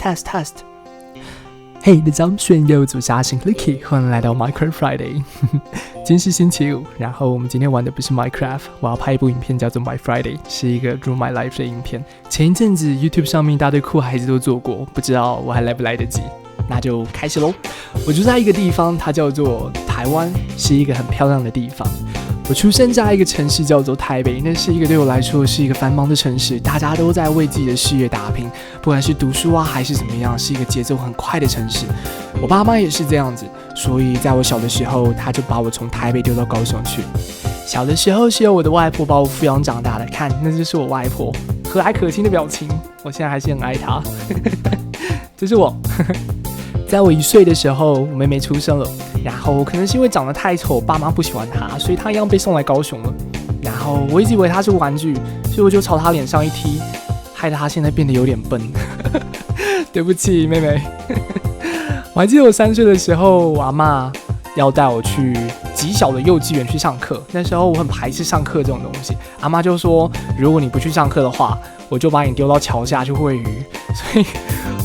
test。嘿，大家好，我是阿信 Clicky， 欢迎来到 Minecraft Friday。今天是星期五，然后我们今天玩的不是 Minecraft， 我要拍一部影片叫做 My Friday， 是一个 Rule My Life 的影片。前一阵子 YouTube 上面一大堆酷孩子都做过，不知道我还来不来得及。那就开始咯。我住在一个地方，它叫做台湾，是一个很漂亮的地方。我出生在一个城市叫做台北，那是一个对我来说是一个繁忙的城市，大家都在为自己的事业打拼，不管是读书啊还是怎么样，是一个节奏很快的城市。我爸妈也是这样子，所以在我小的时候，他就把我从台北丢到高雄去。小的时候是由我的外婆把我抚养长大的，看，那就是我外婆和蔼可亲的表情，我现在还是很爱她。这是我。在我1岁的时候，我妹妹出生了，然后可能是因为长得太丑，爸妈不喜欢她，所以她一样被送来高雄了。然后我一直以为她是玩具，所以我就朝她脸上一踢，害得她现在变得有点笨。对不起，妹妹。我还记得我3岁的时候，我阿嬷要带我去极小的幼稚园去上课，那时候我很排斥上课这种东西，阿嬷就说，如果你不去上课的话，我就把你丢到桥下去喂鱼。所以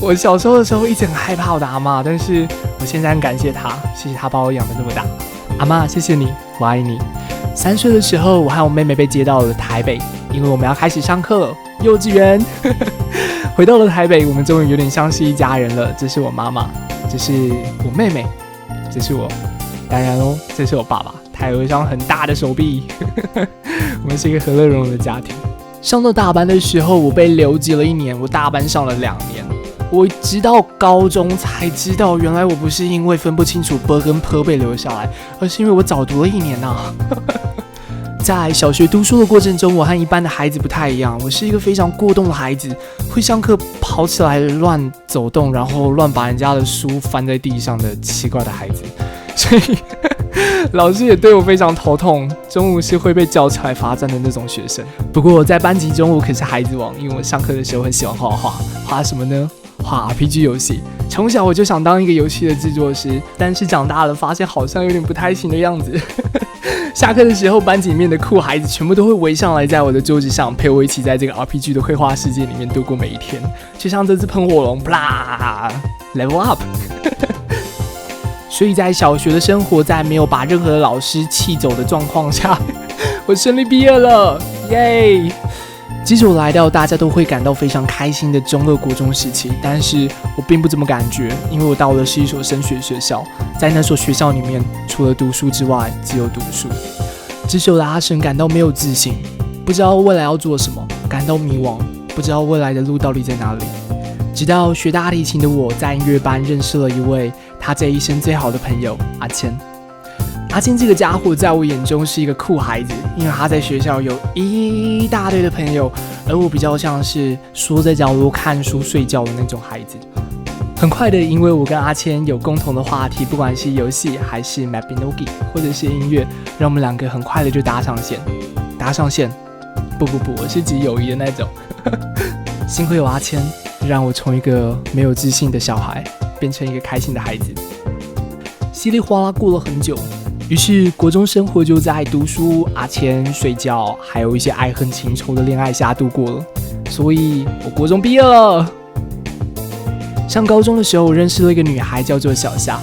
我小时候的时候一直很害怕我的阿嬷，但是我现在很感谢她，谢谢她把我养得那么大。阿嬷，谢谢你，我爱你。3岁的时候，我和我妹妹被接到了台北，因为我们要开始上课了，幼稚园。回到了台北，我们终于有点像是一家人了。这是我妈妈，这是我妹妹，这是我，当然哦，这是我爸爸，他有一双很大的手臂。我们是一个和乐融融的家庭。上到大班的时候，我被留级了1年，我大班上了2年。我直到高中才知道，原来我不是因为分不清楚 b 跟 p 被留下来，而是因为我早读了1年啊。在小学读书的过程中，我和一般的孩子不太一样，我是一个非常过动的孩子，会上课跑起来乱走动，然后乱把人家的书翻在地上的奇怪的孩子，所以老师也对我非常头痛，中午是会被叫起来罚站的那种学生。不过我在班级中我可是孩子王，因为我上课的时候很喜欢画画，画什么呢？画 RPG 游戏。从小我就想当一个游戏的制作师，但是长大了发现好像有点不太行的样子。下课的时候，班级里面的酷孩子全部都会围上来，在我的桌子上陪我一起在这个 RPG 的绘画世界里面度过每一天，就像这只喷火龙，啪 ，level up。所以在小学的生活，在没有把任何的老师气走的状况下，我顺利毕业了，耶！接着我来到大家都会感到非常开心的中2国中时期，但是我并不这么感觉，因为我到的是一所升学学校，在那所学校里面，除了读书之外，只有读书。这时候的阿神感到没有自信，不知道未来要做什么，感到迷惘，不知道未来的路到底在哪里。直到学大提琴的我在音乐班认识了一位他这一生最好的朋友阿谦。阿谦这个家伙在我眼中是一个酷孩子，因为他在学校有一大堆的朋友，而我比较像是缩在角落看书睡觉的那种孩子。很快的，因为我跟阿谦有共同的话题，不管是游戏还是 Mapinogi 或者是音乐，让我们2个很快的就搭上线。搭上线？不，我是指友谊的那种。幸亏有阿谦，让我从一个没有自信的小孩变成一个开心的孩子。稀里哗啦过了很久，于是国中生活就在读书、阿谦、睡觉，还有一些爱恨情仇的恋爱下度过了。所以我国中毕业了。上高中的时候，我认识了一个女孩，叫做小夏。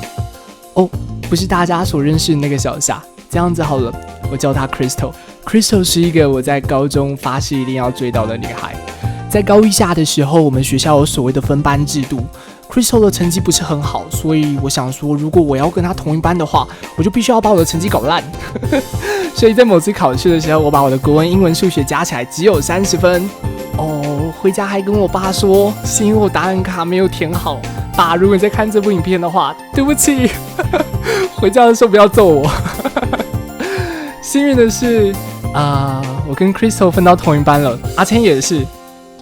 哦，不是大家所认识的那个小夏。这样子好了，我叫她 Crystal。Crystal 是一个我在高中发誓一定要追到的女孩。在高1下的时候，我们学校有所谓的分班制度。Crystal 的成绩不是很好，所以我想说，如果我要跟她同一班的话，我就必须要把我的成绩搞烂。所以在某次考试的时候，我把我的国文、英文、数学加起来只有30分。回家还跟我爸说，是因为我答案卡没有填好。爸，如果你在看这部影片的话，对不起。回家的时候不要揍我。幸运的是，我跟 Crystal 分到同一班了，阿谦也是，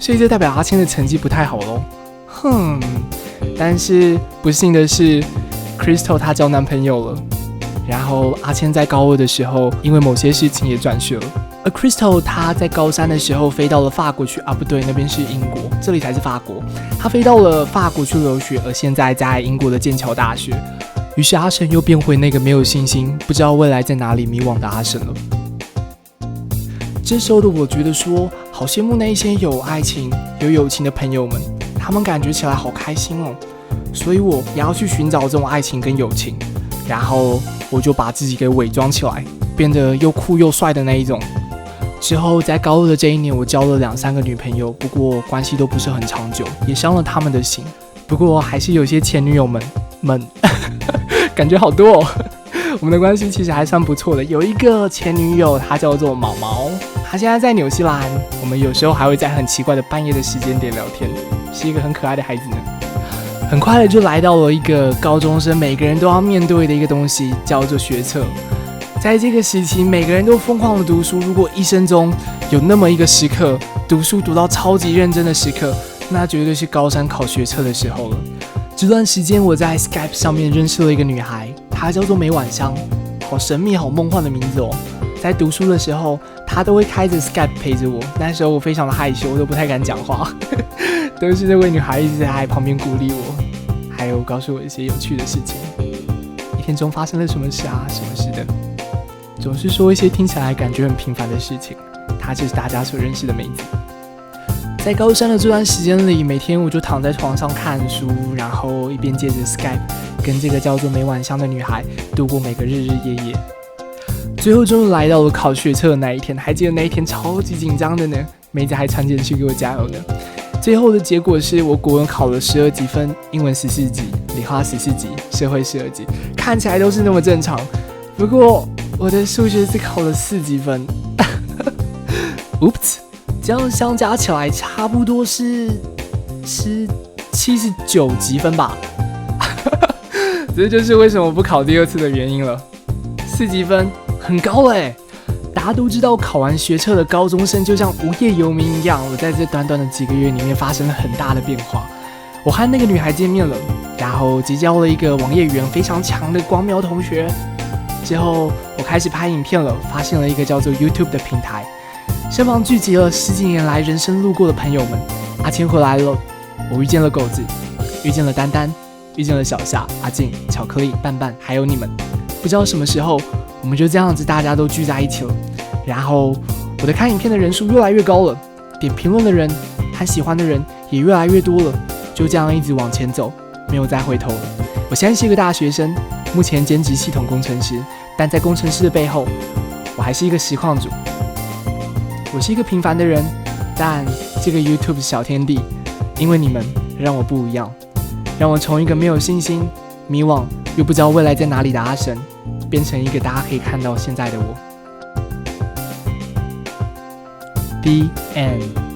所以这代表阿谦的成绩不太好咯。但是不幸的是 ，Crystal 她交男朋友了，然后阿谦在高2的时候，因为某些事情也转学了。而 Crystal 她在高3的时候飞到了法国去啊，不对，那边是英国，这里才是法国。她飞到了法国去留学，而现在在英国的剑桥大学。于是阿神又变回那个没有信心、不知道未来在哪里迷惘的阿神了。这时候的我觉得说，好羡慕那一些有爱情、有友情的朋友们，他们感觉起来好开心哦，所以我也要去寻找这种爱情跟友情，然后我就把自己给伪装起来，变得又酷又帅的那一种。之后在高二的这一年，我交了2-3个女朋友，不过关系都不是很长久，也伤了他们的心。不过还是有些前女友们感觉好多哦。我们的关系其实还算不错的，有一个前女友，她叫做毛毛，她现在在纽西兰，我们有时候还会在很奇怪的半夜的时间点聊天，是一个很可爱的孩子呢。很快的就来到了一个高中生每个人都要面对的一个东西，叫做学测。在这个时期，每个人都疯狂的读书，如果一生中有那么一个时刻，读书读到超级认真的时刻，那绝对是高三考学测的时候了。这段时间我在 Skype 上面认识了一个女孩，她叫做梅婉香，好神秘好梦幻的名字哦。在读书的时候，她都会开着 Skype 陪着我，那时候我非常的害羞，我都不太敢讲话，都是这位女孩一直在旁边鼓励我，还有告诉我一些有趣的事情，一天中发生了什么事啊什么事的，总是说一些听起来感觉很平凡的事情，她就是大家所认识的梅子。在高三的这段时间里，每天我就躺在床上看书，然后一边借着 Skype 跟这个叫做梅婉香的女孩度过每个日日夜夜。最后终于来到了考学测的那一天，还记得那一天超级紧张的呢，梅子还传简讯给我加油呢。最后的结果是我国文考了12几分，英文14级，理化14级，社会12级，看起来都是那么正常。不过我的数学只考了4几分，Oops。这样相加起来差不多是79级分吧，这就是为什么不考第2次的原因了。4级分很高欸，大家都知道考完学测的高中生就像无业游民一样，我在这短短的几个月里面发生了很大的变化。我和那个女孩见面了，然后结交了一个网页语言非常强的光苗同学。之后我开始拍影片了，发现了一个叫做 YouTube 的平台。身旁聚集了10几年来人生路过的朋友们，阿谦回来了，我遇见了狗子，遇见了丹丹，遇见了小夏、阿静、巧克力、半半，还有你们。不知道什么时候，我们就这样子大家都聚在一起了。然后我的看影片的人数越来越高了，点评论的人和喜欢的人也越来越多了。就这样一直往前走，没有再回头了。我现在是一个大学生，目前兼职系统工程师，但在工程师的背后，我还是一个实况主。我是一个平凡的人，但这个 YouTube 小天地，因为你们让我不一样，让我从一个没有信心、迷惘又不知道未来在哪里的阿神，变成一个大家可以看到现在的我。The end。